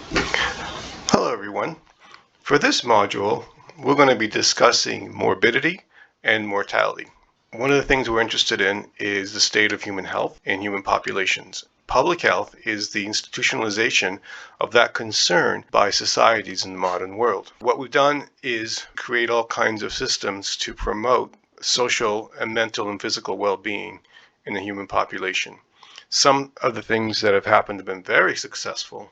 Hello everyone. For this module, we're going to be discussing morbidity and mortality. One of the things we're interested in is the state of human health in human populations. Public health is the institutionalization of that concern by societies in the modern world. What we've done is create all kinds of systems to promote social and mental and physical well-being in the human population. Some of the things that have happened have been very successful,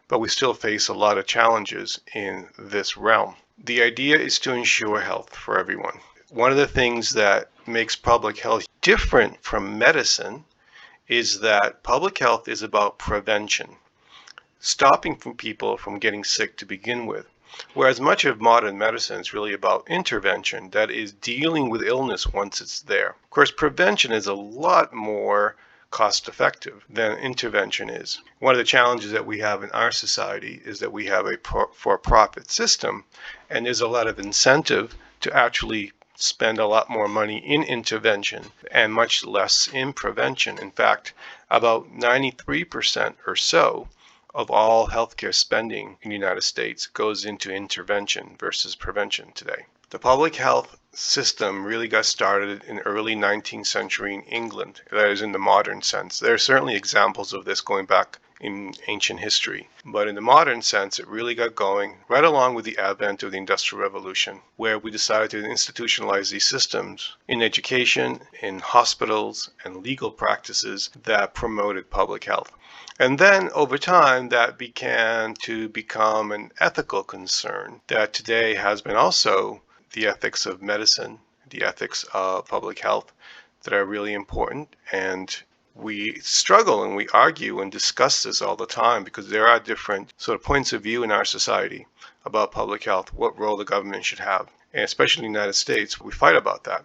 but we still face a lot of challenges in this realm. The idea is to ensure health for everyone. One of the things that makes public health different from medicine is that public health is about prevention, stopping people from getting sick to begin with. Whereas much of modern medicine is really about intervention, that is dealing with illness once it's there. Of course, prevention is a lot more cost effective than intervention is. One of the challenges that we have in our society is that we have a for-profit system, and there's a lot of incentive to actually spend a lot more money in intervention and much less in prevention. In fact, about 93% or so of all healthcare spending in the United States goes into intervention versus prevention today. The public health system really got started in early 19th century in England, that is in the modern sense. There are certainly examples of this going back in ancient history, but in the modern sense it really got going right along with the advent of the Industrial Revolution, where we decided to institutionalize these systems in education, in hospitals, and legal practices that promoted public health. And then over time, that began to become an ethical concern that today has been also the ethics of medicine, the ethics of public health that are really important. And we struggle and we argue and discuss this all the time because there are different sort of points of view in our society about public health, what role the government should have. And especially in the United States, we fight about that.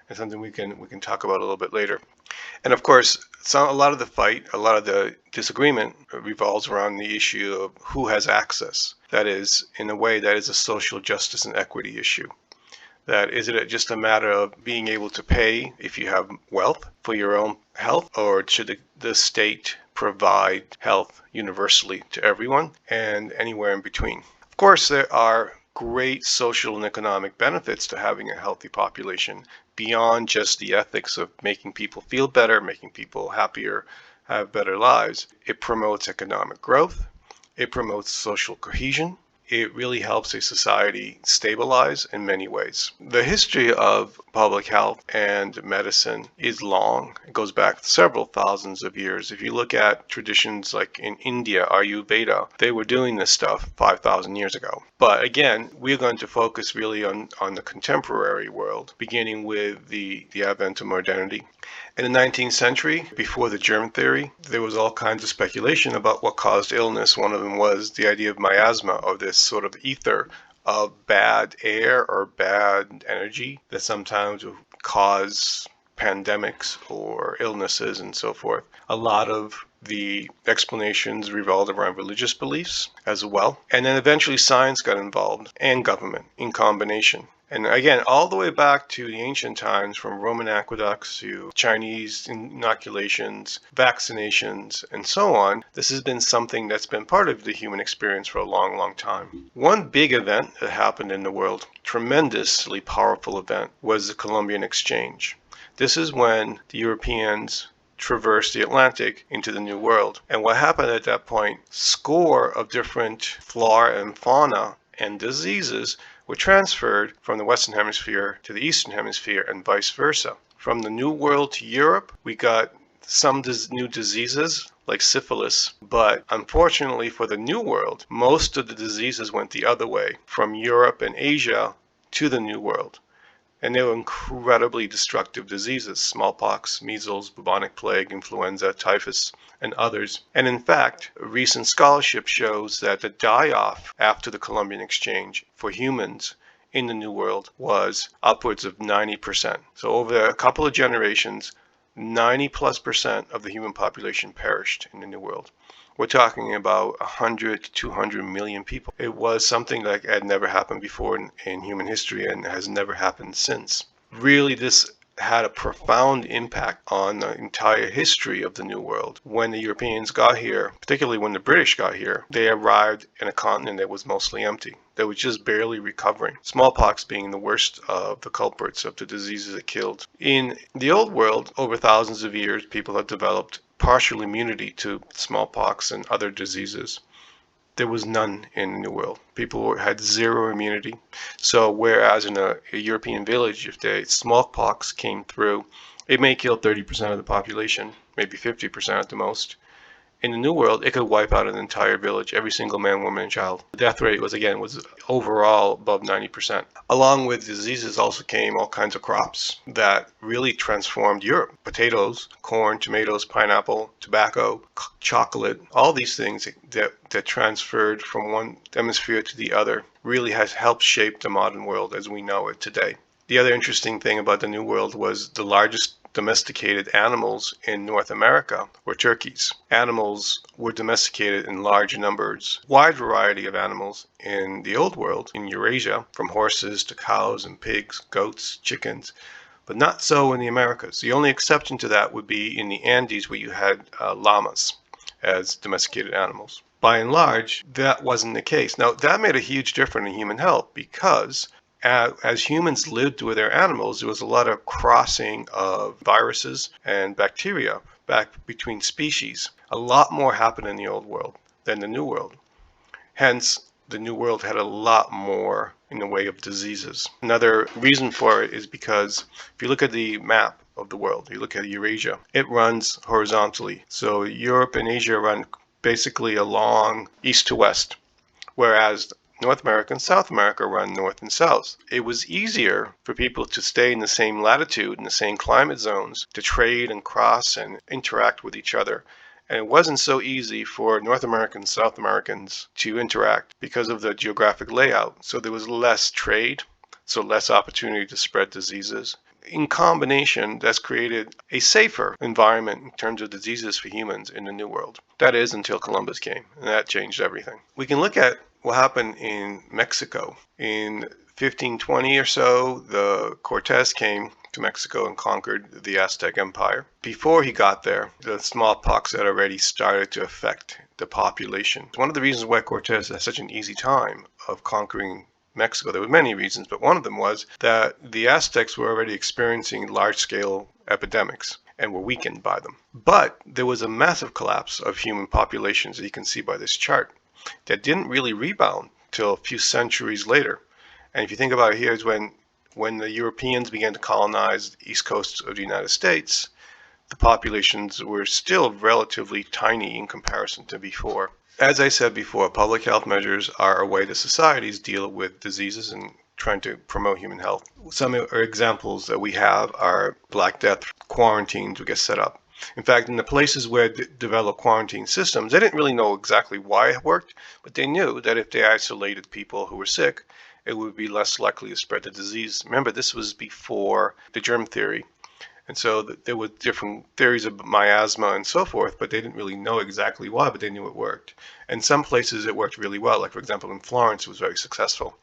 It's something we can talk about a little bit later. And of course, a lot of the fight, a lot of the disagreement revolves around the issue of who has access. That is, in a way, that is a social justice and equity issue. That is it just a matter of being able to pay if you have wealth for your own health, or should the state provide health universally to everyone and anywhere in between? Of course, there are great social and economic benefits to having a healthy population beyond just the ethics of making people feel better, making people happier, have better lives. It promotes economic growth. It promotes social cohesion. It really helps a society stabilize in many ways. The history of public health and medicine is long. It goes back several thousands of years. If you look at traditions like in India, Ayurveda, they were doing this stuff 5,000 years ago. But again, we're going to focus really on the contemporary world, beginning with the advent of modernity. In the 19th century, before the germ theory, there was all kinds of speculation about what caused illness. One of them was the idea of miasma, or this sort of ether of bad air or bad energy that sometimes would cause pandemics or illnesses and so forth. A lot of the explanations revolved around religious beliefs as well. And then eventually science got involved and government in combination. And again, all the way back to the ancient times, from Roman aqueducts to Chinese inoculations, vaccinations, and so on, this has been something that's been part of the human experience for a long, long time. One big event that happened in the world, tremendously powerful event, was the Colombian exchange. This is when the Europeans traversed the Atlantic into the New World. And what happened at that point, score of different flora and fauna and diseases were transferred from the Western Hemisphere to the Eastern Hemisphere and vice versa. From the New World to Europe, we got some new diseases like syphilis, but unfortunately for the New World, most of the diseases went the other way, from Europe and Asia to the New World. And they were incredibly destructive diseases: smallpox, measles, bubonic plague, influenza, typhus, and others. And in fact, recent scholarship shows that the die-off after the Colombian exchange for humans in the New World was upwards of 90%. So over a couple of generations, 90+% of the human population perished in the New World. We're talking about 100 to 200 million people. It was something that had never happened before in human history and has never happened since. Really, this had a profound impact on the entire history of the New World. When the Europeans got here, particularly when the British got here, they arrived in a continent that was mostly empty, that was just barely recovering. Smallpox being the worst of the culprits of the diseases that killed. In the Old World, over thousands of years, people have developed partial immunity to smallpox and other diseases. There was none in the New World. People had zero immunity. So whereas in a European village, if the smallpox came through, it may kill 30% of the population, maybe 50% at the most. In the New World, it could wipe out an entire village, every single man, woman, and child. The death rate was overall above 90%. Along with diseases also came all kinds of crops that really transformed Europe. Potatoes, corn, tomatoes, pineapple, tobacco, chocolate, all these things that transferred from one hemisphere to the other really has helped shape the modern world as we know it today. The other interesting thing about the New World was the largest domesticated animals in North America were turkeys. Animals were domesticated in large numbers. Wide variety of animals in the Old World, in Eurasia, from horses to cows and pigs, goats, chickens, but not so in the Americas. The only exception to that would be in the Andes, where you had llamas as domesticated animals. By and large, that wasn't the case. Now, that made a huge difference in human health because as humans lived with their animals, there was a lot of crossing of viruses and bacteria back between species. A lot more happened in the Old World than the New World. Hence, the New World had a lot more in the way of diseases. Another reason for it is because if you look at the map of the world, you look at Eurasia, it runs horizontally. So Europe and Asia run basically along east to west, whereas North America and South America run north and south. It was easier for people to stay in the same latitude, in the same climate zones, to trade and cross and interact with each other. And it wasn't so easy for North Americans and South Americans to interact because of the geographic layout. So there was less trade, so less opportunity to spread diseases. In combination, that's created a safer environment in terms of diseases for humans in the New World. That is until Columbus came, and that changed everything. We can look at what happened in Mexico. In 1520 or so, the Cortez came to Mexico and conquered the Aztec Empire. Before he got there, the smallpox had already started to affect the population. One of the reasons why Cortez had such an easy time of conquering Mexico, there were many reasons, but one of them was that the Aztecs were already experiencing large-scale epidemics and were weakened by them. But there was a massive collapse of human populations, as you can see by this chart, that didn't really rebound till a few centuries later. And if you think about it, here's when the Europeans began to colonize the east coast of the United States, the populations were still relatively tiny in comparison to before. As I said before, public health measures are a way that societies deal with diseases and trying to promote human health. Some examples that we have are Black Death quarantines that get set up. In fact, in the places where they developed quarantine systems, they didn't really know exactly why it worked, but they knew that if they isolated people who were sick, it would be less likely to spread the disease. Remember, this was before the germ theory. And so there were different theories of miasma and so forth, but they didn't really know exactly why, but they knew it worked. And some places it worked really well, like for example in Florence it was very successful.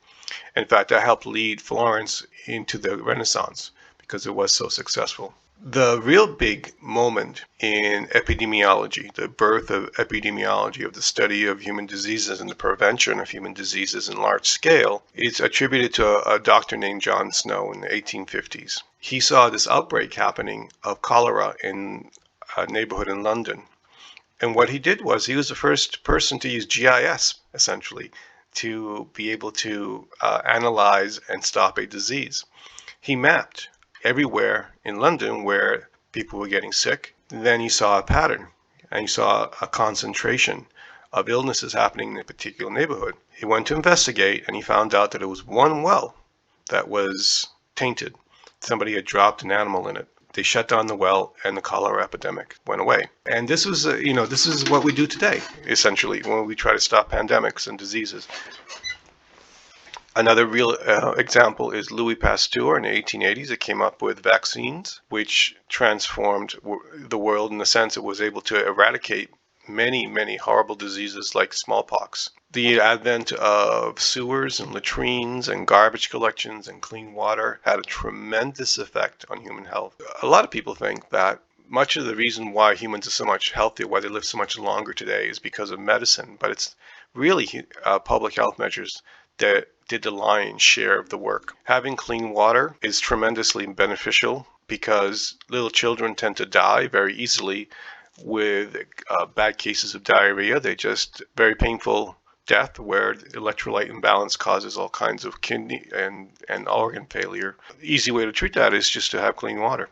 In fact, that helped lead Florence into the Renaissance because it was so successful. The real big moment in epidemiology, the birth of epidemiology, of the study of human diseases and the prevention of human diseases in large scale, is attributed to a doctor named John Snow in the 1850s. He saw this outbreak happening of cholera in a neighborhood in London. And what he did was he was the first person to use GIS, essentially, to be able to analyze and stop a disease. He mapped everywhere in London where people were getting sick. Then he saw a pattern and he saw a concentration of illnesses happening in a particular neighborhood. He went to investigate and he found out that it was one well that was tainted. Somebody had dropped an animal in it. They shut down the well and the cholera epidemic went away. And this was, this is what we do today, essentially, when we try to stop pandemics and diseases. Another real example is Louis Pasteur in the 1880s. It came up with vaccines, which transformed the world in the sense it was able to eradicate many horrible diseases like smallpox. The advent of sewers and latrines and garbage collections and clean water had a tremendous effect on human health. A lot of people think that much of the reason why humans are so much healthier, why they live so much longer today, is because of medicine, but it's really public health measures that did the lion's share of the work. Having clean water is tremendously beneficial because little children tend to die very easily with bad cases of diarrhea. They just very painful death where electrolyte imbalance causes all kinds of kidney and organ failure. The easy way to treat that is just to have clean water.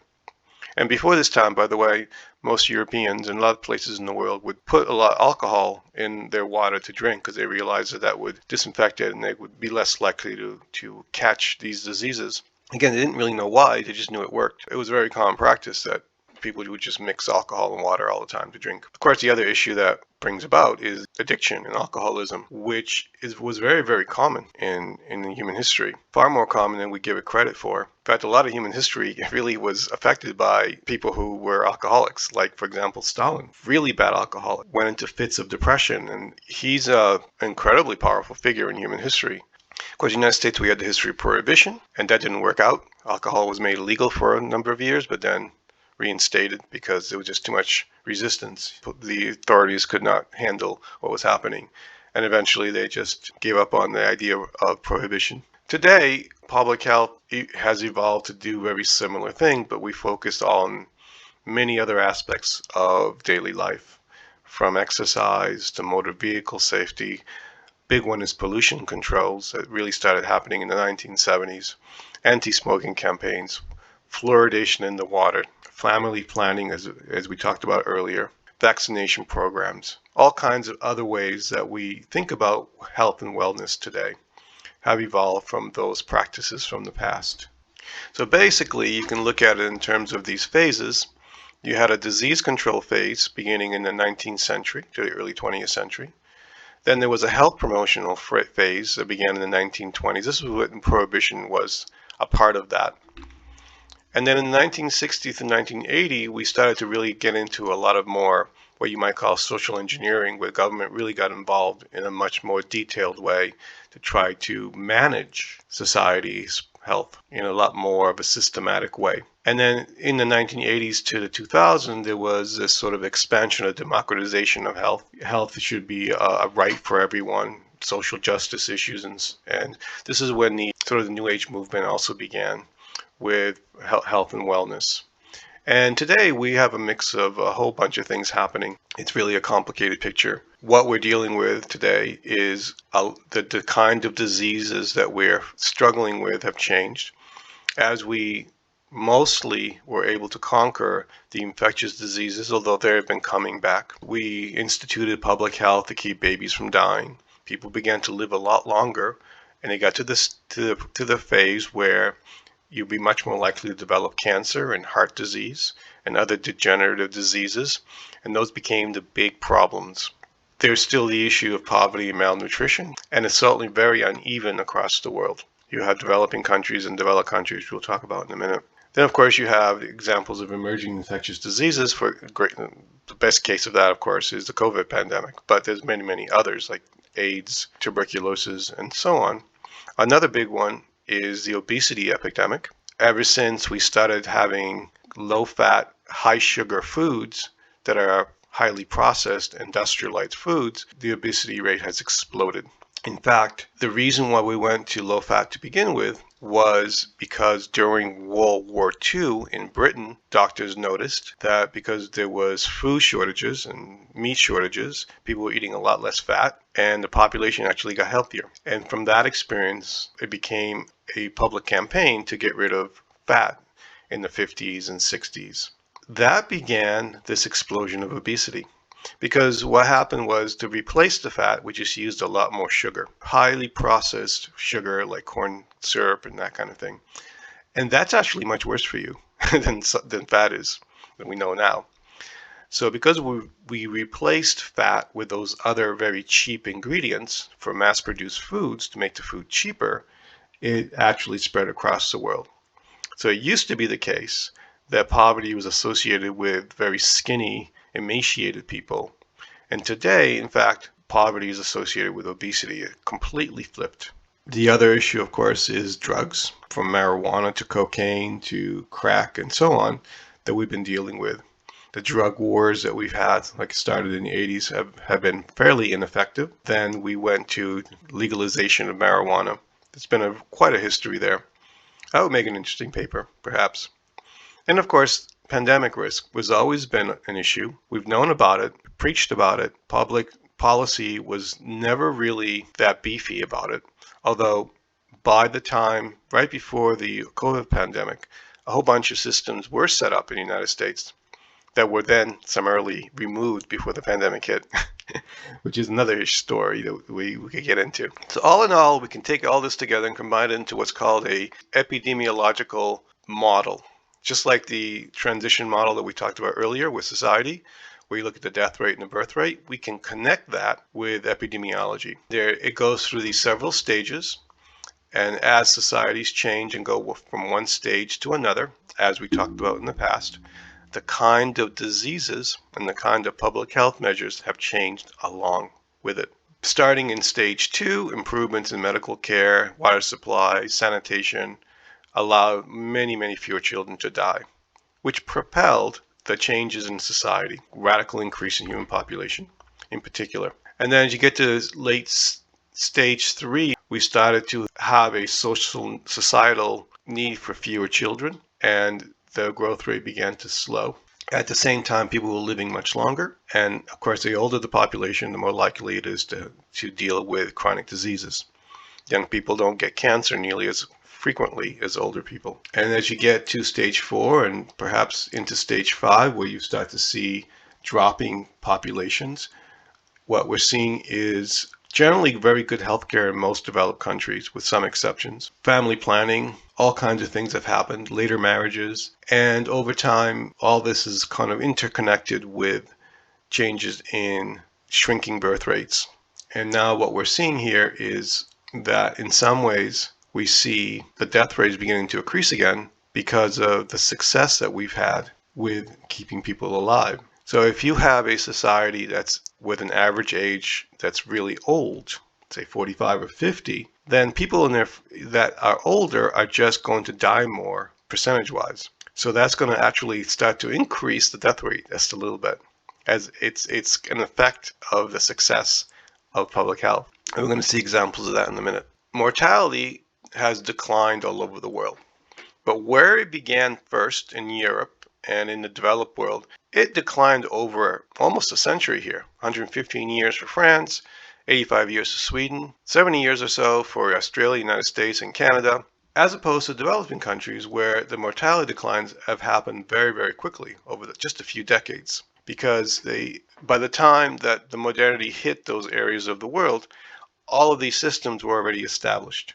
And before this time, by the way, most Europeans and a lot of places in the world would put a lot of alcohol in their water to drink because they realized that that would disinfect it and they would be less likely to catch these diseases. Again, they didn't really know why, they just knew it worked. It was a very common practice that people would just mix alcohol and water all the time to drink. Of course, the other issue that brings about is addiction and alcoholism, which was very common in human history. Far more common than we give it credit for. In fact, a lot of human history really was affected by people who were alcoholics. Like, for example, Stalin, really bad alcoholic, went into fits of depression, and he's an incredibly powerful figure in human history. Of course, in the United States, we had the history of prohibition, and that didn't work out. Alcohol was made illegal for a number of years, but then reinstated because there was just too much resistance. The authorities could not handle what was happening, and eventually they just gave up on the idea of prohibition. Today, public health has evolved to do a very similar thing, but we focus on many other aspects of daily life, from exercise to motor vehicle safety. Big one is pollution controls that really started happening in the 1970s, anti-smoking campaigns, fluoridation in the water, family planning, as we talked about earlier, vaccination programs, all kinds of other ways that we think about health and wellness today have evolved from those practices from the past. So basically, you can look at it in terms of these phases. You had a disease control phase beginning in the 19th century to the early 20th century. Then there was a health promotional phase that began in the 1920s. This was what Prohibition was a part of that. And then in the 1960s to 1980, we started to really get into a lot of more what you might call social engineering, where government really got involved in a much more detailed way to try to manage society's health in a lot more of a systematic way. And then in the 1980s to the 2000s, there was this sort of expansion of democratization of health. Health should be a right for everyone, social justice issues, and this is when the sort of the New Age movement also began with health and wellness. And today we have a mix of a whole bunch of things happening. It's really a complicated picture. What we're dealing with today is the kind of diseases that we're struggling with have changed. As we mostly were able to conquer the infectious diseases, although they have been coming back. We instituted public health to keep babies from dying. People began to live a lot longer, and they got to the phase where you'd be much more likely to develop cancer and heart disease and other degenerative diseases, and those became the big problems. There's still the issue of poverty and malnutrition, and it's certainly very uneven across the world. You have developing countries and developed countries, which we'll talk about in a minute. Then, of course, you have examples of emerging infectious diseases. The best case of that, of course, is the COVID pandemic, but there's many others like AIDS, tuberculosis, and so on. Another big one is the obesity epidemic. Ever since we started having low-fat, high-sugar foods that are highly processed, industrialized foods, the obesity rate has exploded. In fact, the reason why we went to low-fat to begin with was because during World War II in Britain, doctors noticed that because there was food shortages and meat shortages, people were eating a lot less fat, and the population actually got healthier. And from that experience, it became a public campaign to get rid of fat in the 50s and 60s. That began this explosion of obesity. Because what happened was to replace the fat, we just used a lot more sugar, highly processed sugar like corn syrup and that kind of thing. And that's actually much worse for you than fat is, than we know now. So because we replaced fat with those other very cheap ingredients for mass-produced foods to make the food cheaper, it actually spread across the world. So it used to be the case that poverty was associated with very skinny, emaciated people, And today, in fact, poverty is associated with obesity. It completely flipped. The other issue, of course, is drugs, from marijuana to cocaine to crack and so on, that we've been dealing with. The drug wars that we've had, like started in the 80s, have been fairly ineffective. Then we went to legalization of marijuana. It's been quite a history there. That would make an interesting paper, perhaps. And of course, pandemic risk was always been an issue. We've known about it, preached about it. Public policy was never really that beefy about it. Although by the time, right before the COVID pandemic, a whole bunch of systems were set up in the United States that were then summarily removed before the pandemic hit, which is another story that we could get into. So all in all, we can take all this together and combine it into what's called a epidemiological model. Just like the transition model that we talked about earlier with society, where you look at the death rate and the birth rate, we can connect that with epidemiology. There, it goes through these several stages, and as societies change and go from one stage to another, as we talked about in the past, the kind of diseases and the kind of public health measures have changed along with it. Starting in stage 2, improvements in medical care, water supply, sanitation allowed many, many fewer children to die, which propelled the changes in society, radical increase in human population in particular. And then as you get to late stage 3, we started to have a societal need for fewer children, and the growth rate began to slow. At the same time, people were living much longer, and of course, the older the population, the more likely it is to deal with chronic diseases. Young people don't get cancer nearly as frequently as older people. And as you get to stage 4 and perhaps into stage 5, where you start to see dropping populations, what we're seeing is generally very good healthcare in most developed countries, with some exceptions. Family planning, all kinds of things have happened, later marriages, and over time, all this is kind of interconnected with changes in shrinking birth rates. And now what we're seeing here is that in some ways, we see the death rate is beginning to increase again because of the success that we've had with keeping people alive. So if you have a society that's with an average age that's really old, say 45 or 50, then people in there that are older are just going to die more percentage-wise. So that's going to actually start to increase the death rate just a little bit, as it's an effect of the success of public health. And we're going to see examples of that in a minute. Mortality has declined all over the world. But where it began first in Europe and in the developed world, it declined over almost a century here. 115 years for France, 85 years for Sweden, 70 years or so for Australia, United States, and Canada, as opposed to developing countries where the mortality declines have happened very, very quickly over just a few decades. Because by the time that the modernity hit those areas of the world, all of these systems were already established.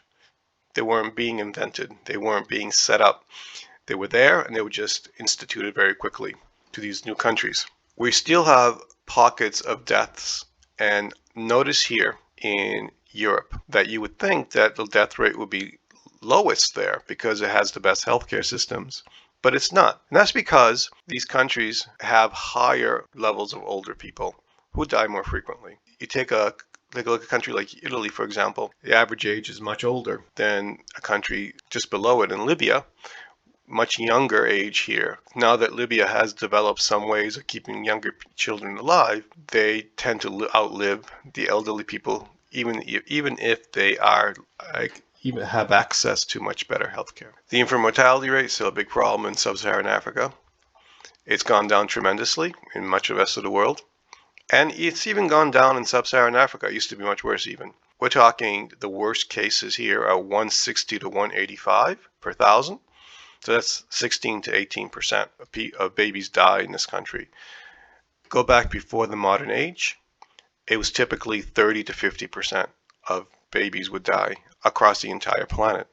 They weren't being invented. They weren't being set up. They were there, and they were just instituted very quickly to these new countries. We still have pockets of deaths, and notice here in Europe that you would think that the death rate would be lowest there because it has the best healthcare systems, but it's not. And that's because these countries have higher levels of older people who die more frequently. You take a look at a country like Italy, for example. The average age is much older than a country just below it in Libya. Much younger age here. Now that Libya has developed some ways of keeping younger children alive, they tend to outlive the elderly people, even if they are even have access to much better healthcare. The infant mortality rate is still a big problem in sub-Saharan Africa. It's gone down tremendously in much of the rest of the world. And it's even gone down in sub-Saharan Africa. It used to be much worse even. We're talking the worst cases here are 160 to 185 per thousand. So that's 16 to 18% of babies die in this country. Go back before the modern age, it was typically 30 to 50% of babies would die across the entire planet.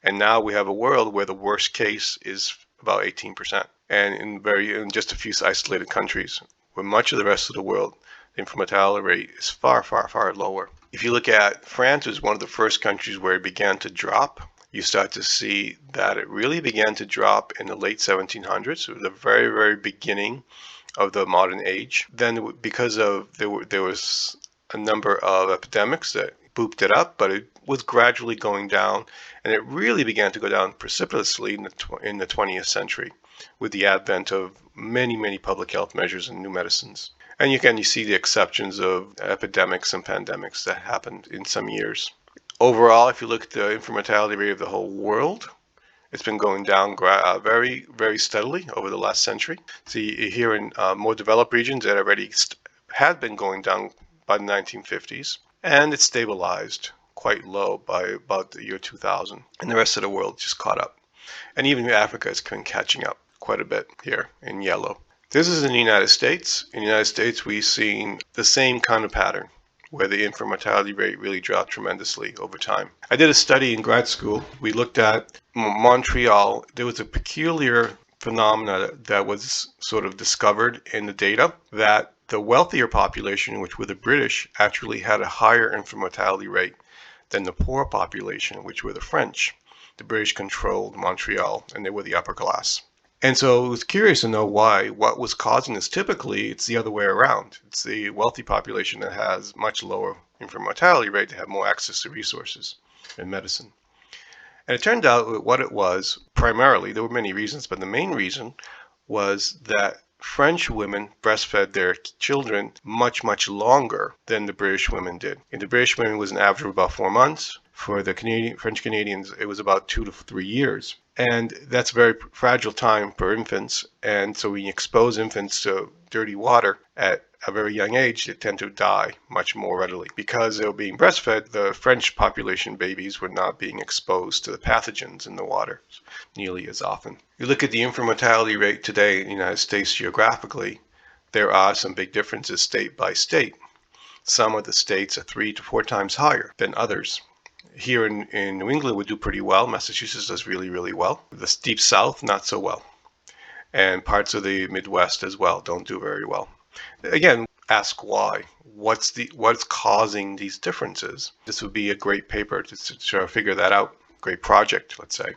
And now we have a world where the worst case is about 18%. And in just a few isolated countries, where much of the rest of the world, the infant mortality rate is far, far, far lower. If you look at France, it was one of the first countries where it began to drop. You start to see that it really began to drop in the late 1700s, so the very, very beginning of the modern age. Then because of there was a number of epidemics that booped it up, but it was gradually going down, and it really began to go down precipitously in the 20th century with the advent of many public health measures and new medicines. And again, you see the exceptions of epidemics and pandemics that happened in some years. Overall, if you look at the infant mortality rate of the whole world, it's been going down very steadily over the last century. See, here in more developed regions, it already had been going down by the 1950s, and it's stabilized quite low by about the year 2000. And the rest of the world just caught up. And even Africa has been catching up quite a bit here in yellow. This is in the United States. In the United States, we've seen the same kind of pattern, where the infant mortality rate really dropped tremendously over time. I did a study in grad school. We looked at Montreal. There was a peculiar phenomena that was sort of discovered in the data that the wealthier population, which were the British, actually had a higher infant mortality rate than the poor population, which were the French. The British controlled Montreal, and they were the upper class. And so I was curious to know why, what was causing this. Typically, it's the other way around. It's the wealthy population that has much lower infant mortality rate. They have more access to resources and medicine. And it turned out what it was, primarily, there were many reasons, but the main reason was that French women breastfed their children much longer than the British women did. And the British women was an average of about 4 months. For the French Canadians, it was about 2 to 3 years. And that's a very fragile time for infants. And so when you expose infants to dirty water at a very young age, they tend to die much more readily. Because they were being breastfed, the French population babies were not being exposed to the pathogens in the water nearly as often. You look at the infant mortality rate today in the United States geographically, there are some big differences state by state. Some of the states are 3 to 4 times higher than others. Here in New England, we do pretty well. Massachusetts does really well. The deep South, not so well. And parts of the Midwest as well don't do very well. Again, ask why. What's causing these differences? This would be a great paper to try to figure that out. Great project, let's say.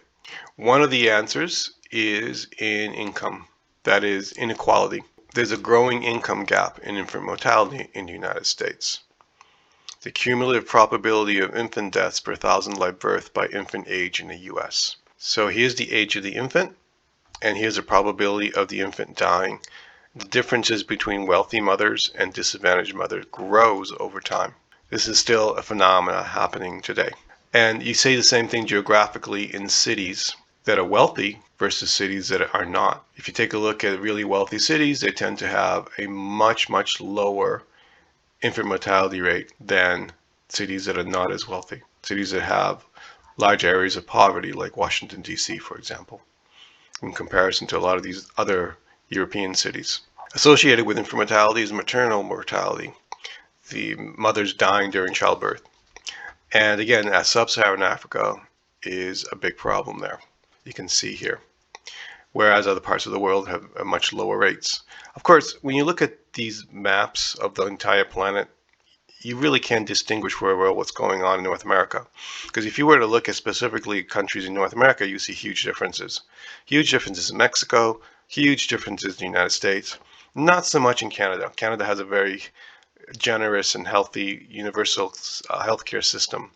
One of the answers is in income. That is inequality. There's a growing income gap in infant mortality in the United States. The cumulative probability of infant deaths per 1,000 live birth by infant age in the U.S. So here's the age of the infant, and here's the probability of the infant dying. The differences between wealthy mothers and disadvantaged mothers grows over time. This is still a phenomena happening today. And you say the same thing geographically in cities that are wealthy versus cities that are not. If you take a look at really wealthy cities, they tend to have a much lower infant mortality rate than cities that are not as wealthy. Cities that have large areas of poverty, like Washington, D.C., for example, in comparison to a lot of these other European cities. Associated with infant mortality is maternal mortality, the mothers dying during childbirth. And again, sub-Saharan Africa is a big problem there. You can see here. Whereas other parts of the world have much lower rates. Of course, when you look at these maps of the entire planet, you really can't distinguish very well what's going on in North America. Because if you were to look at specifically countries in North America, you see huge differences. Huge differences in Mexico, huge differences in the United States. Not so much in Canada. Canada has a very generous and healthy universal healthcare system.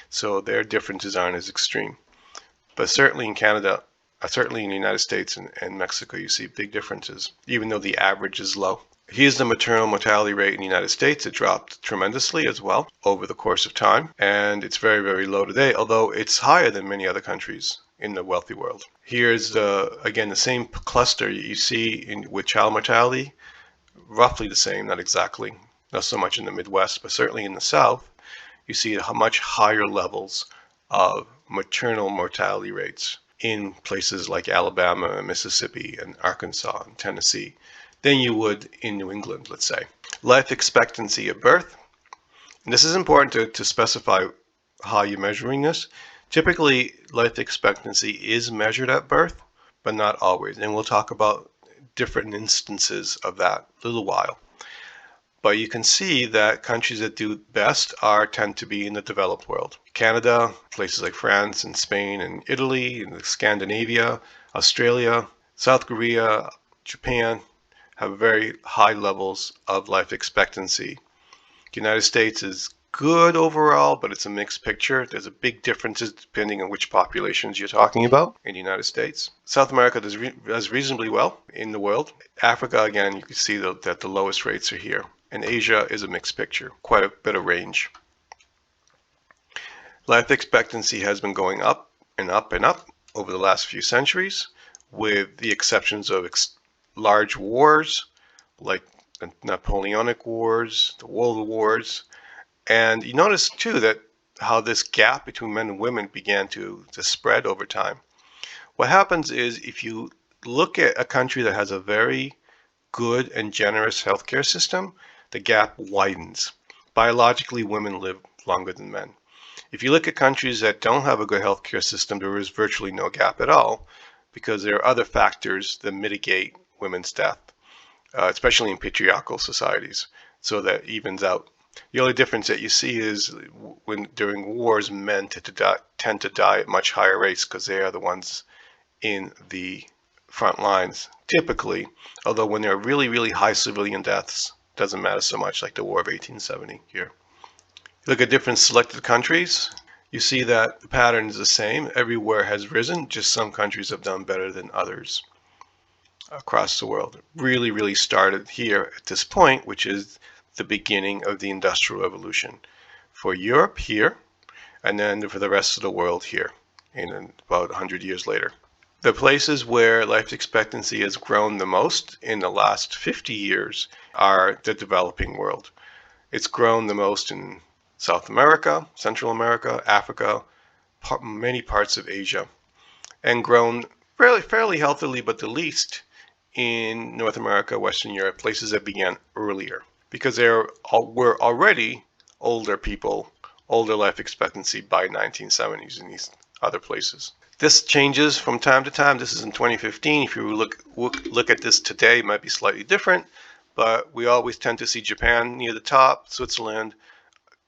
So their differences aren't as extreme. But certainly in Canada, certainly in the United States and Mexico, you see big differences, even though the average is low. Here's the maternal mortality rate in the United States. It dropped tremendously as well over the course of time, and it's very low today, although it's higher than many other countries in the wealthy world. Here's again the same cluster you see with child mortality, roughly the same, not exactly, not so much in the Midwest, but certainly in the South, you see much higher levels of maternal mortality rates in places like Alabama and Mississippi and Arkansas and Tennessee than you would in New England, let's say. Life expectancy at birth. And this is important to specify how you're measuring this. Typically, life expectancy is measured at birth, but not always. And we'll talk about different instances of that in a little while. But you can see that countries that do best tend to be in the developed world. Canada, places like France and Spain and Italy, and Scandinavia, Australia, South Korea, Japan, have very high levels of life expectancy. The United States is good overall, but it's a mixed picture. There's a big differences depending on which populations you're talking about in the United States. South America does reasonably well in the world. Africa, again, you can see that the lowest rates are here. And Asia is a mixed picture, quite a bit of range. Life expectancy has been going up and up and up over the last few centuries, with the exceptions of large wars like the Napoleonic Wars, the World Wars. And you notice too that how this gap between men and women began to spread over time. What happens is if you look at a country that has a very good and generous healthcare system, the gap widens. Biologically, women live longer than men. If you look at countries that don't have a good healthcare system, there is virtually no gap at all because there are other factors that mitigate women's death, especially in patriarchal societies, so that evens out. The only difference that you see is when during wars, men tend to die at much higher rates because they are the ones in the front lines, typically, although when there are really, really high civilian deaths, it doesn't matter so much, like the War of 1870 here. Look at different selected countries, you see that the pattern is the same. Everywhere has risen, just some countries have done better than others across the world. It really, really started here at this point, which is the beginning of the Industrial Revolution. For Europe here, and then for the rest of the world here, in about 100 years later. The places where life expectancy has grown the most in the last 50 years are the developing world. It's grown the most in South America, Central America, Africa, many parts of Asia, and grown fairly healthily, but the least in North America, Western Europe, places that began earlier, because there were already older people, older life expectancy by 1970s in these other places. This changes from time to time. This is in 2015. If you look at this today, it might be slightly different, but we always tend to see Japan near the top, Switzerland,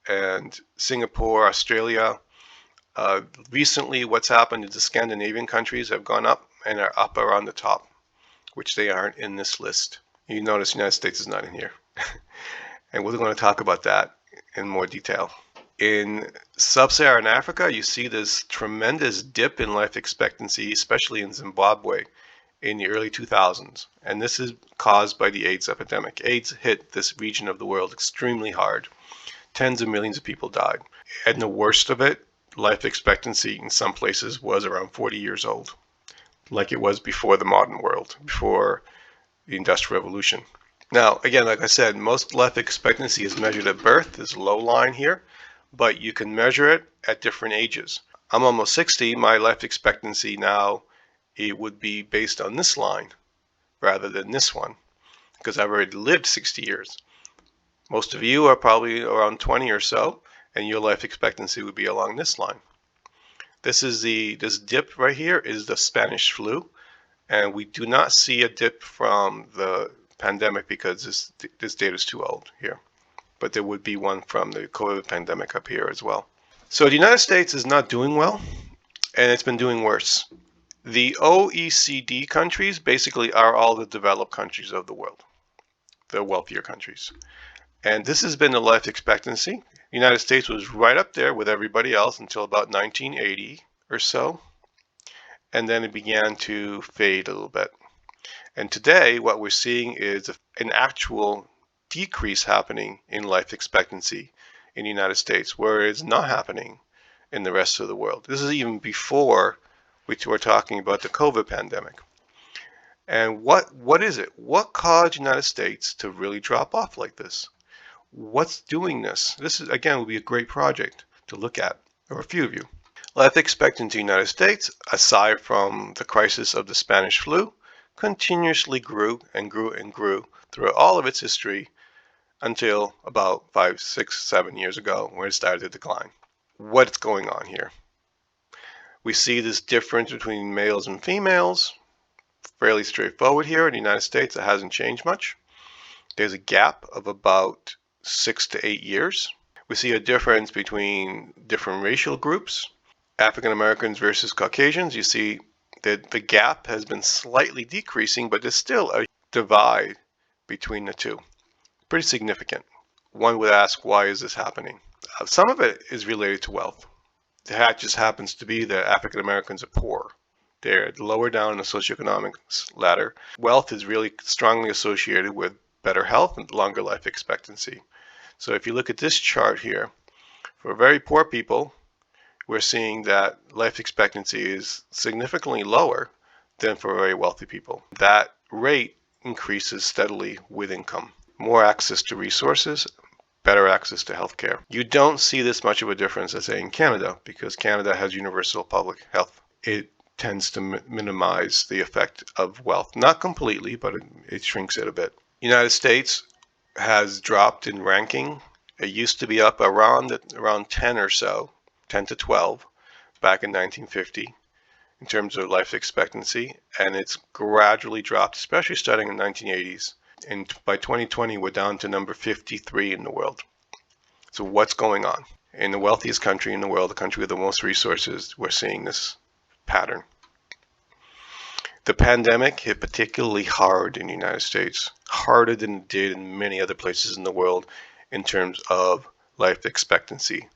and Singapore, Australia. Recently, what's happened is the Scandinavian countries have gone up and are up around the top, which they aren't in this list. You notice the United States is not in here. And we're going to talk about that in more detail. In sub-Saharan Africa, you see this tremendous dip in life expectancy, especially in Zimbabwe in the early 2000s. And this is caused by the AIDS epidemic. AIDS hit this region of the world extremely hard. Tens of millions of people died. And the worst of it, life expectancy in some places was around 40 years old, like it was before the modern world, before the Industrial Revolution. Now, again, like I said, most life expectancy is measured at birth, this low line here, but you can measure it at different ages. I'm almost 60. My life expectancy now, it would be based on this line rather than this one, because I've already lived 60 years. Most of you are probably around 20 or so, and your life expectancy would be along this line. This dip right here is the Spanish flu, and we do not see a dip from the pandemic because this data is too old here. But there would be one from the COVID pandemic up here as well. So the United States is not doing well, and it's been doing worse. The OECD countries basically are all the developed countries of the world, the wealthier countries. And this has been the life expectancy. The United States was right up there with everybody else until about 1980 or so. And then it began to fade a little bit. And today, what we're seeing is an actual decrease happening in life expectancy in the United States, where it's not happening in the rest of the world. This is even before we were talking about the COVID pandemic. And what is it? What caused the United States to really drop off like this? What's doing this? This is, again, will be a great project to look at, or a few of you. Life expectancy in the United States, aside from the crisis of the Spanish flu, continuously grew and grew and grew throughout all of its history until about 5, 6, 7 years ago, where it started to decline. What's going on here? We see this difference between males and females, fairly straightforward here. In the United States, it hasn't changed much. There's a gap of about 6 to 8 years. We see a difference between different racial groups, African Americans versus Caucasians. You see that the gap has been slightly decreasing, but there's still a divide between the two. Pretty significant. One would ask, why is this happening? Some of it is related to wealth. That just happens to be that African Americans are poor. They're lower down in the socioeconomic ladder. Wealth is really strongly associated with better health and longer life expectancy. So if you look at this chart here, for very poor people, we're seeing that life expectancy is significantly lower than for very wealthy people. That rate increases steadily with income. More access to resources, better access to healthcare. You don't see this much of a difference, let's say, in Canada, because Canada has universal public health. It tends to minimize the effect of wealth. Not completely, but it shrinks it a bit. United States has dropped in ranking. It used to be up around 10 or so, 10 to 12, back in 1950 in terms of life expectancy, and it's gradually dropped, especially starting in the 1980s. And by 2020, we're down to number 53 in the world. So what's going on? In the wealthiest country in the world, the country with the most resources, we're seeing this pattern. The pandemic hit particularly hard in the United States, harder than it did in many other places in the world in terms of life expectancy.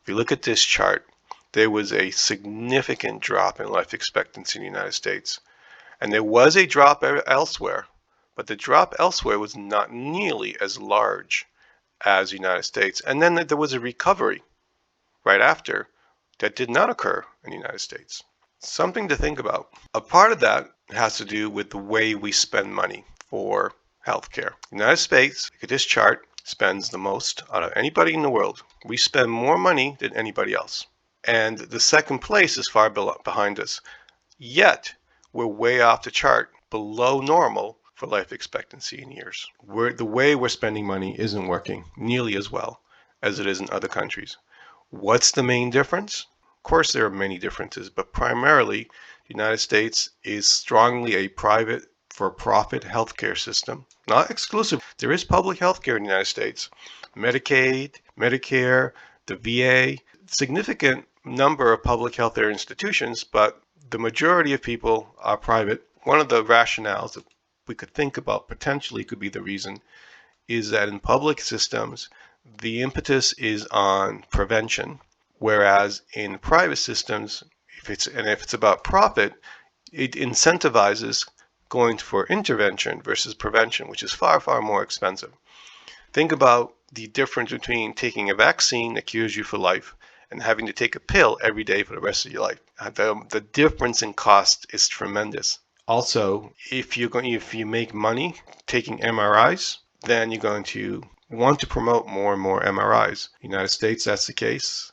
If you look at this chart, there was a significant drop in life expectancy in the United States. And there was a drop elsewhere, but the drop elsewhere was not nearly as large as the United States. And then there was a recovery right after that did not occur in the United States. Something to think about. A part of that has to do with the way we spend money for healthcare. The United States, look at this chart, spends the most out of anybody in the world. We spend more money than anybody else. And the second place is far behind us. Yet, we're way off the chart, below normal for life expectancy in years. The way we're spending money isn't working nearly as well as it is in other countries. What's the main difference? Of course, there are many differences, but primarily, the United States is strongly a private for-profit healthcare system. Not exclusive. There is public healthcare in the United States. Medicaid, Medicare, the VA, significant number of public healthcare institutions, but the majority of people are private. One of the rationales that we could think about potentially could be the reason is that in public systems, the impetus is on prevention, whereas in private systems, if it's about profit, it incentivizes going for intervention versus prevention, which is far, far more expensive. Think about the difference between taking a vaccine that cures you for life and having to take a pill every day for the rest of your life. The difference in cost is tremendous. Also, if you make money taking MRIs, then you're going to want to promote more and more MRIs. In the United States, that's the case.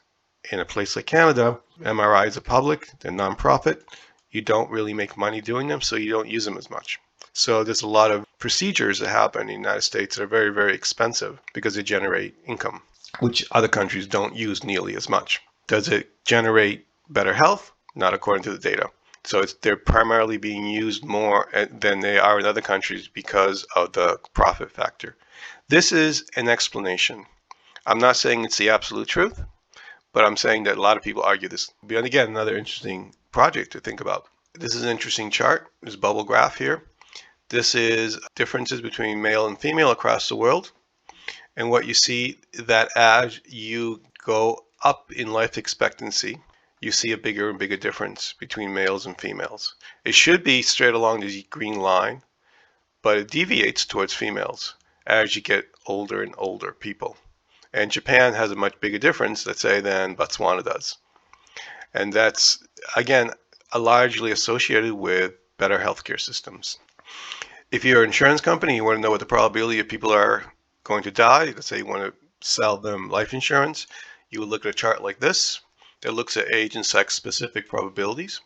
In a place like Canada, MRIs are public, they're nonprofit. You don't really make money doing them, so you don't use them as much. So there's a lot of procedures that happen in the United States that are very, very expensive because they generate income, which other countries don't use nearly as much. Does it generate better health? Not according to the data. So they're primarily being used more than they are in other countries because of the profit factor. This is an explanation. I'm not saying it's the absolute truth, but I'm saying that a lot of people argue this. And again, another interesting project to think about. This is an interesting chart. There's a bubble graph here. This is differences between male and female across the world. And what you see that as you go up in life expectancy, you see a bigger and bigger difference between males and females. It should be straight along the green line, but it deviates towards females as you get older and older people. And Japan has a much bigger difference, let's say, than Botswana does. And that's, again, largely associated with better healthcare systems. If you're an insurance company, you want to know what the probability of people are going to die, let's say you want to sell them life insurance, you would look at a chart like this that looks at age and sex specific probabilities.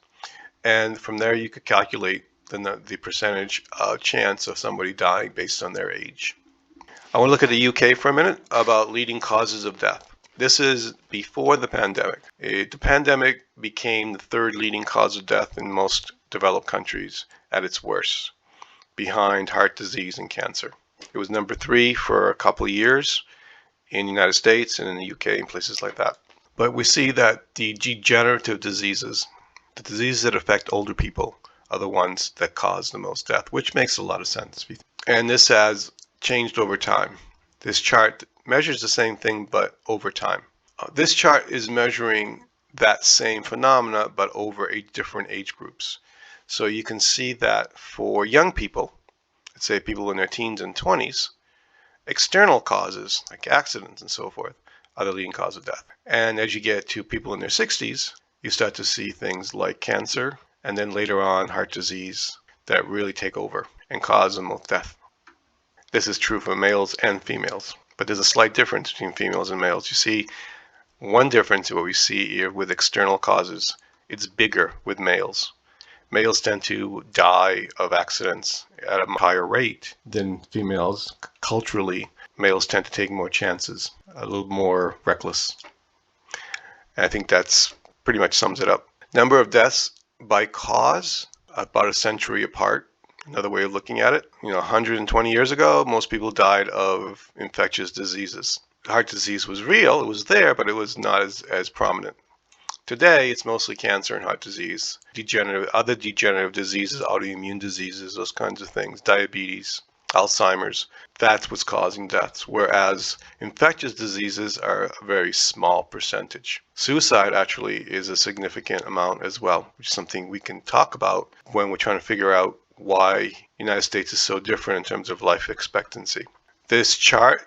And from there, you could calculate the percentage chance of somebody dying based on their age. I want to look at the UK for a minute about leading causes of death. This is before the pandemic. The pandemic became the third leading cause of death in most developed countries at its worst, behind heart disease and cancer. It was number 3 for a couple of years in the United States and in the UK and places like that. But we see that the degenerative diseases, the diseases that affect older people, are the ones that cause the most death, which makes a lot of sense. And this has changed over time. This chart measures the same thing, but over time. This chart is measuring that same phenomena, but over different age groups. So you can see that for young people, let's say people in their teens and 20s, external causes like accidents and so forth are the leading cause of death. And as you get to people in their 60s, you start to see things like cancer and then later on heart disease that really take over and cause almost death. This is true for males and females, but there's a slight difference between females and males. You see one difference what we see here with external causes, it's bigger with males. Males tend to die of accidents at a higher rate than females. Culturally, males tend to take more chances, a little more reckless. And I think that's pretty much sums it up. Number of deaths by cause, about a century apart. Another way of looking at it, 120 years ago, most people died of infectious diseases. Heart disease was real, it was there, but it was not as prominent. Today, it's mostly cancer and heart disease, other degenerative diseases, autoimmune diseases, those kinds of things, diabetes, Alzheimer's. That's what's causing deaths, whereas infectious diseases are a very small percentage. Suicide actually is a significant amount as well, which is something we can talk about when we're trying to figure out why the United States is so different in terms of life expectancy. This chart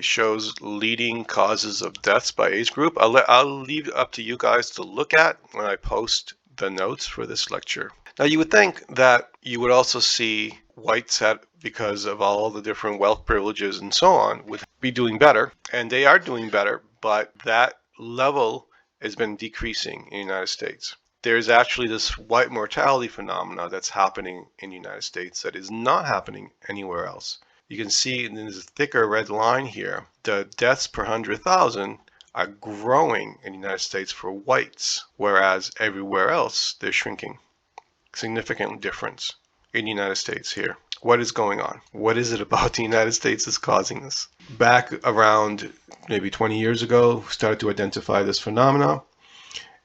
shows leading causes of deaths by age group. I'll leave it up to you guys to look at when I post the notes for this lecture. Now you would think that you would also see whites because of all the different wealth privileges and so on would be doing better, and they are doing better, but that level has been decreasing in the United States. There's actually this white mortality phenomena that's happening in the United States that is not happening anywhere else. You can see in this thicker red line here, the deaths per 100,000 are growing in the United States for whites, whereas everywhere else they're shrinking. Significant difference in the United States here. What is going on? What is it about the United States that's causing this? Back around maybe 20 years ago, we started to identify this phenomena,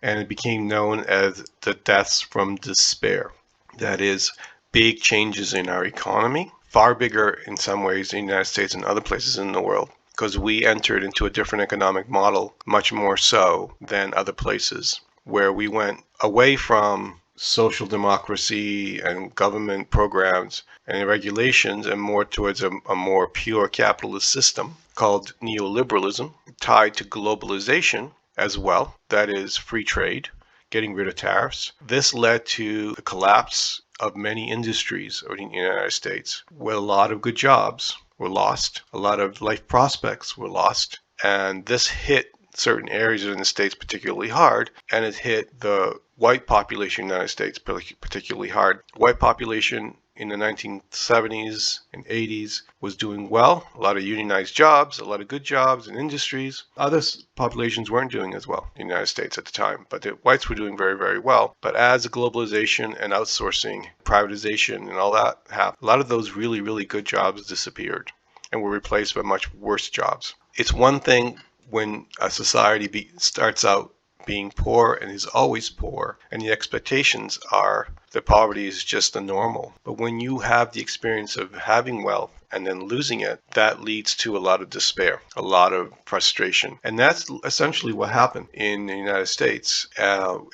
and it became known as the deaths from despair. That is, big changes in our economy, far bigger in some ways in the United States and other places in the world, because we entered into a different economic model, much more so than other places, where we went away from social democracy and government programs and regulations and more towards a more pure capitalist system called neoliberalism, tied to globalization as well, that is free trade, getting rid of tariffs. This led to the collapse of many industries in the United States, where a lot of good jobs were lost, a lot of life prospects were lost, and this hit certain areas in the States particularly hard, and it hit the white population in the United States particularly hard. White population in the 1970s and 80s was doing well, a lot of unionized jobs, a lot of good jobs and industries. Other populations weren't doing as well in the United States at the time, but the whites were doing very, very well. But as globalization and outsourcing, privatization and all that happened, a lot of those really, really good jobs disappeared and were replaced by much worse jobs. It's one thing when a society starts out being poor and is always poor, and the expectations are that poverty is just the normal. But when you have the experience of having wealth and then losing it, that leads to a lot of despair, a lot of frustration. And that's essentially what happened in the United States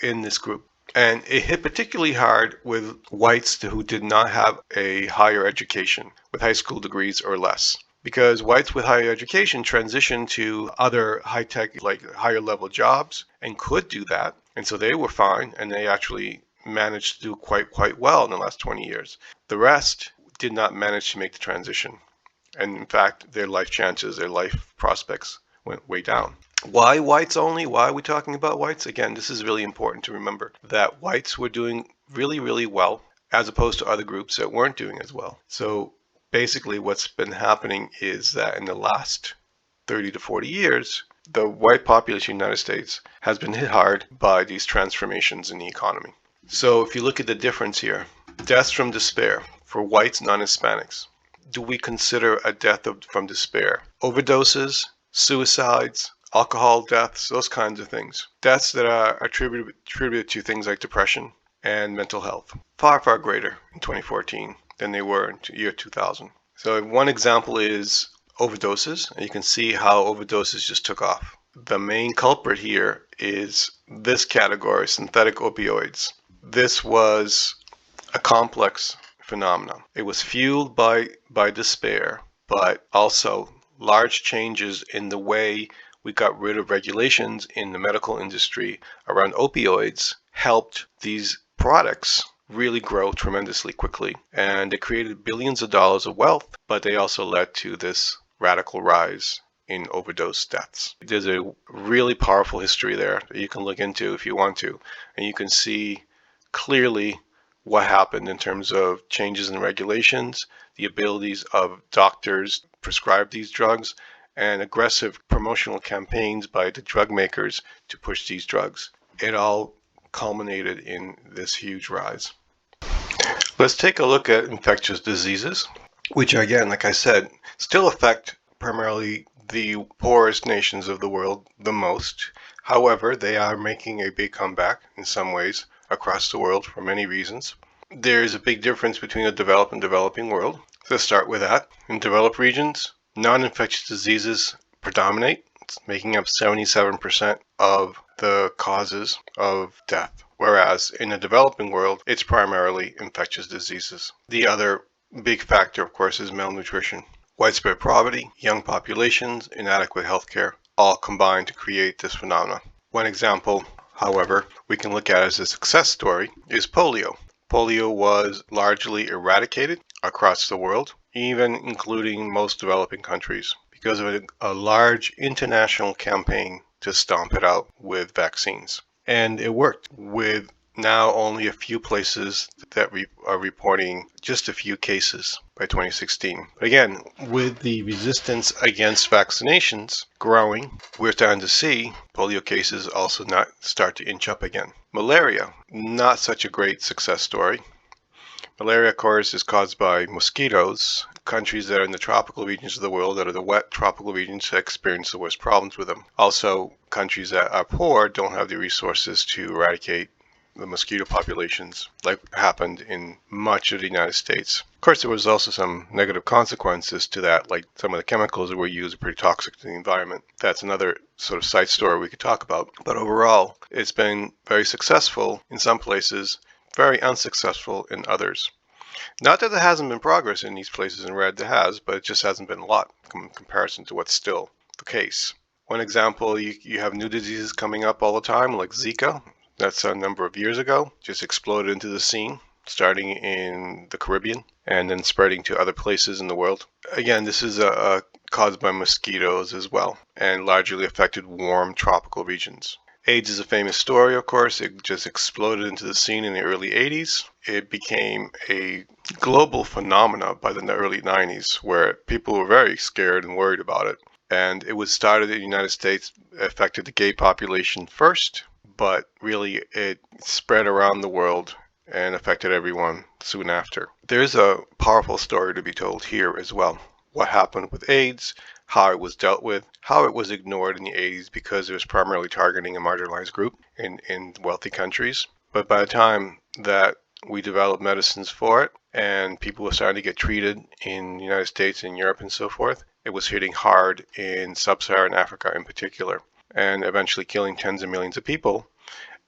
in this group. And it hit particularly hard with whites who did not have a higher education, with high school degrees or less. Because whites with higher education transitioned to other high-tech, like higher level jobs and could do that. And so they were fine, and they actually managed to do quite well in the last 20 years. The rest did not manage to make the transition. And in fact, their life chances, their life prospects went way down. Why whites only? Why are we talking about whites? Again, this is really important to remember that whites were doing really, really well as opposed to other groups that weren't doing as well. So basically what's been happening is that in the last 30 to 40 years, the white population in the United States has been hit hard by these transformations in the economy. So if you look at the difference here, deaths from despair for whites, non-Hispanics. Do we consider a death from despair? Overdoses, suicides, alcohol deaths, those kinds of things. Deaths that are attributed to things like depression and mental health. Far, far greater in 2014 than they were in the year 2000. So one example is overdoses, and you can see how overdoses just took off. The main culprit here is this category, synthetic opioids. This was a complex phenomenon. It was fueled by despair, but also large changes in the way we got rid of regulations in the medical industry around opioids helped these products really grow tremendously quickly. And they created billions of dollars of wealth, but they also led to this radical rise in overdose deaths. There's a really powerful history there that you can look into if you want to, and you can see clearly what happened in terms of changes in regulations, the abilities of doctors to prescribe these drugs, and aggressive promotional campaigns by the drug makers to push these drugs. It all culminated in this huge rise. Let's take a look at infectious diseases, which again, like I said, still affect primarily the poorest nations of the world the most. However, they are making a big comeback in some ways across the world for many reasons. There's a big difference between the developed and developing world. Let's start with that. In developed regions, non-infectious diseases predominate, making up 77% of the causes of death. Whereas in the developing world, it's primarily infectious diseases. The other big factor, of course, is malnutrition. Widespread poverty, young populations, inadequate healthcare, all combine to create this phenomenon. One example, however, we can look at as a success story is polio. Polio was largely eradicated across the world, even including most developing countries, because of a large international campaign to stomp it out with vaccines. And it worked, with now only a few places that are reporting just a few cases by 2016. But again, with the resistance against vaccinations growing, we're starting to see polio cases also not start to inch up again. Malaria, not such a great success story. Malaria, of course, is caused by mosquitoes. Countries that are in the tropical regions of the world, that are the wet tropical regions, experience the worst problems with them. Also, countries that are poor don't have the resources to eradicate the mosquito populations like happened in much of the United States. Of course, there was also some negative consequences to that, like some of the chemicals that were used are pretty toxic to the environment. That's another sort of side story we could talk about. But overall, it's been very successful in some places, very unsuccessful in others. Not that there hasn't been progress in these places in red, there has, but it just hasn't been a lot in comparison to what's still the case. One example, you have new diseases coming up all the time, like Zika. That's a number of years ago, just exploded into the scene, starting in the Caribbean and then spreading to other places in the world. Again, this is caused by mosquitoes as well, and largely affected warm tropical regions. AIDS is a famous story, of course. It just exploded into the scene in the early 80s. It became a global phenomena by the early 90s, where people were very scared and worried about it. And it was started in the United States, affected the gay population first, but really it spread around the world and affected everyone soon after. There's a powerful story to be told here as well. What happened with AIDS, how it was dealt with, how it was ignored in the 80s because it was primarily targeting a marginalized group in wealthy countries. But by the time that we developed medicines for it and people were starting to get treated in the United States and Europe and so forth, it was hitting hard in sub-Saharan Africa in particular, and eventually killing tens of millions of people.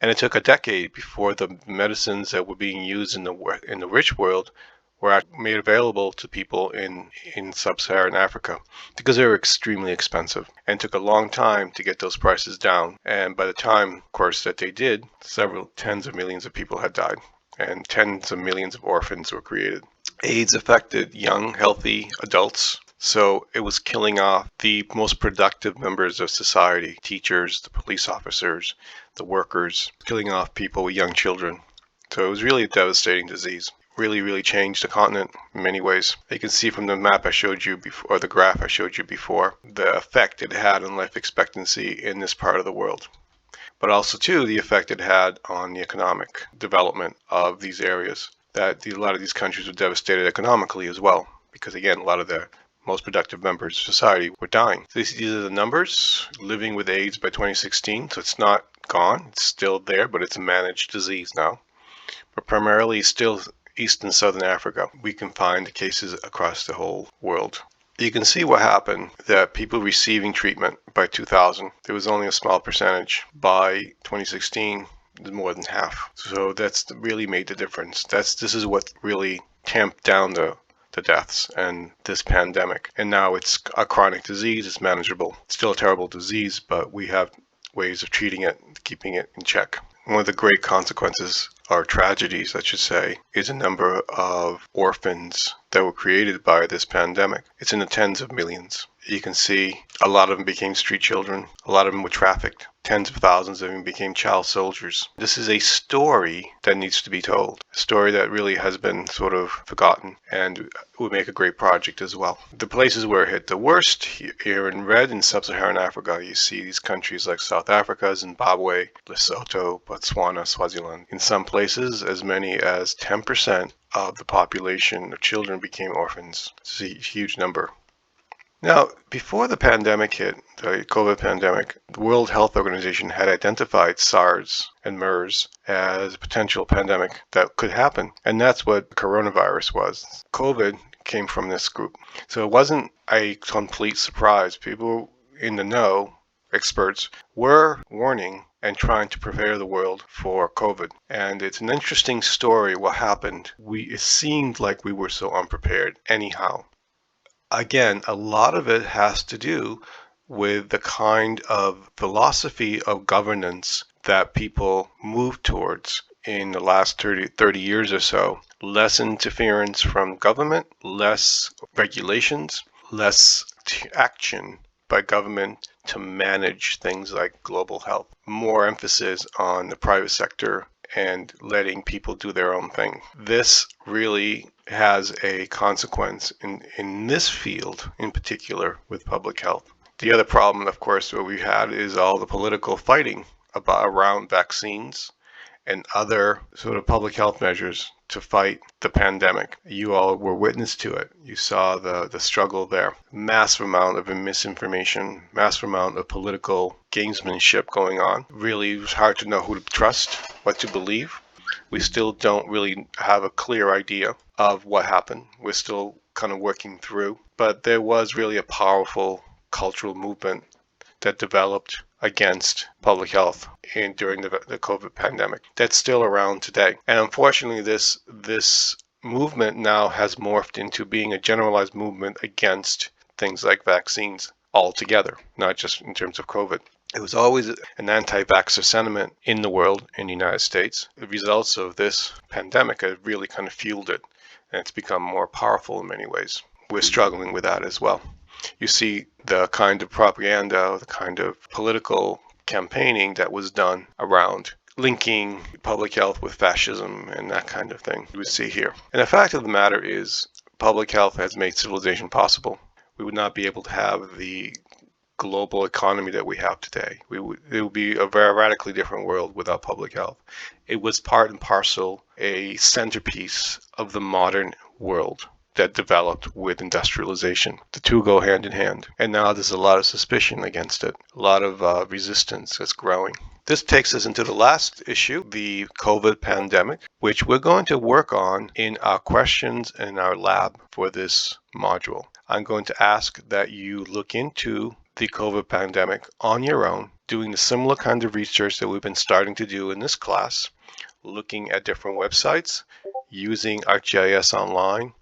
And it took a decade before the medicines that were being used in the rich world were made available to people in sub-Saharan Africa, because they were extremely expensive and took a long time to get those prices down. And by the time, of course, that they did, several tens of millions of people had died and tens of millions of orphans were created. AIDS affected young, healthy adults. So it was killing off the most productive members of society, teachers, the police officers, the workers, killing off people with young children. So it was really a devastating disease. Really changed the continent in many ways. You can see from the map I showed you before, or the graph I showed you before, the effect it had on life expectancy in this part of the world. But also, too, the effect it had on the economic development of these areas. That a lot of these countries were devastated economically as well, because again, a lot of the most productive members of society were dying. So these are the numbers living with AIDS by 2016. So it's not gone. It's still there, but it's a managed disease now. But primarily still East and Southern Africa. We can find cases across the whole world. You can see what happened, that people receiving treatment by 2000, there was only a small percentage. By 2016, more than half. So that's really made the difference. This is what really tamped down the deaths and this pandemic. And now it's a chronic disease. It's manageable. It's still a terrible disease, but we have ways of treating it, keeping it in check. One of the great consequences, or tragedies, I should say, is a number of orphans that were created by this pandemic. It's in the tens of millions. You can see a lot of them became street children. A lot of them were trafficked. Tens of thousands of them became child soldiers. This is a story that needs to be told. A story that really has been sort of forgotten and would make a great project as well. The places where it hit the worst, here in red in sub-Saharan Africa, you see these countries like South Africa, Zimbabwe, Lesotho, Botswana, Swaziland. In some places, as many as 10% of the population of children became orphans. It's a huge number. Now, before the pandemic hit, the COVID pandemic, the World Health Organization had identified SARS and MERS as a potential pandemic that could happen. And that's what coronavirus was. COVID came from this group. So it wasn't a complete surprise. People in the know, experts, were warning and trying to prepare the world for COVID. And it's an interesting story what happened. It seemed like we were so unprepared anyhow. Again, a lot of it has to do with the kind of philosophy of governance that people moved towards in the last 30 years or so. Less interference from government, less regulations, less action by government to manage things like global health. More emphasis on the private sector and letting people do their own thing. This really has a consequence in this field, in particular, with public health. The other problem, of course, what we had is all the political fighting around vaccines and other sort of public health measures to fight the pandemic. You all were witness to it. You saw the struggle there. Massive amount of misinformation, massive amount of political gamesmanship going on. Really, it was hard to know who to trust, what to believe. We still don't really have a clear idea of what happened. We're still kind of working through. But there was really a powerful cultural movement that developed against public health during the COVID pandemic. That's still around today. And unfortunately, this movement now has morphed into being a generalized movement against things like vaccines altogether, not just in terms of COVID. It was always an anti-vaxxer sentiment in the world, in the United States. The results of this pandemic have really kind of fueled it, and it's become more powerful in many ways. We're struggling with that as well. You see the kind of propaganda, the kind of political campaigning that was done around linking public health with fascism and that kind of thing you would see here. And the fact of the matter is, public health has made civilization possible. We would not be able to have the global economy that we have today. It would be a very radically different world without public health. It was part and parcel a centerpiece of the modern world that developed with industrialization. The two go hand in hand. And now there's a lot of suspicion against it, a lot of resistance that's growing. This takes us into the last issue, the COVID pandemic, which we're going to work on in our questions in our lab for this module. I'm going to ask that you look into the COVID pandemic on your own, doing the similar kind of research that we've been starting to do in this class, looking at different websites, using ArcGIS Online,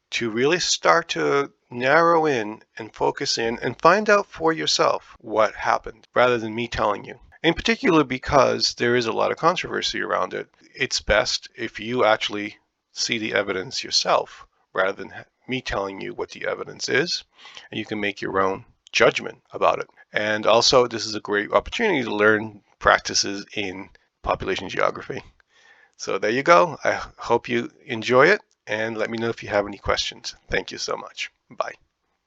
to really start to narrow in and focus in and find out for yourself what happened rather than me telling you. In particular, because there is a lot of controversy around it, it's best if you actually see the evidence yourself rather than me telling you what the evidence is, and you can make your own judgment about it. And also, this is a great opportunity to learn practices in population geography. So there you go. I hope you enjoy it. And let me know if you have any questions. Thank you so much. Bye.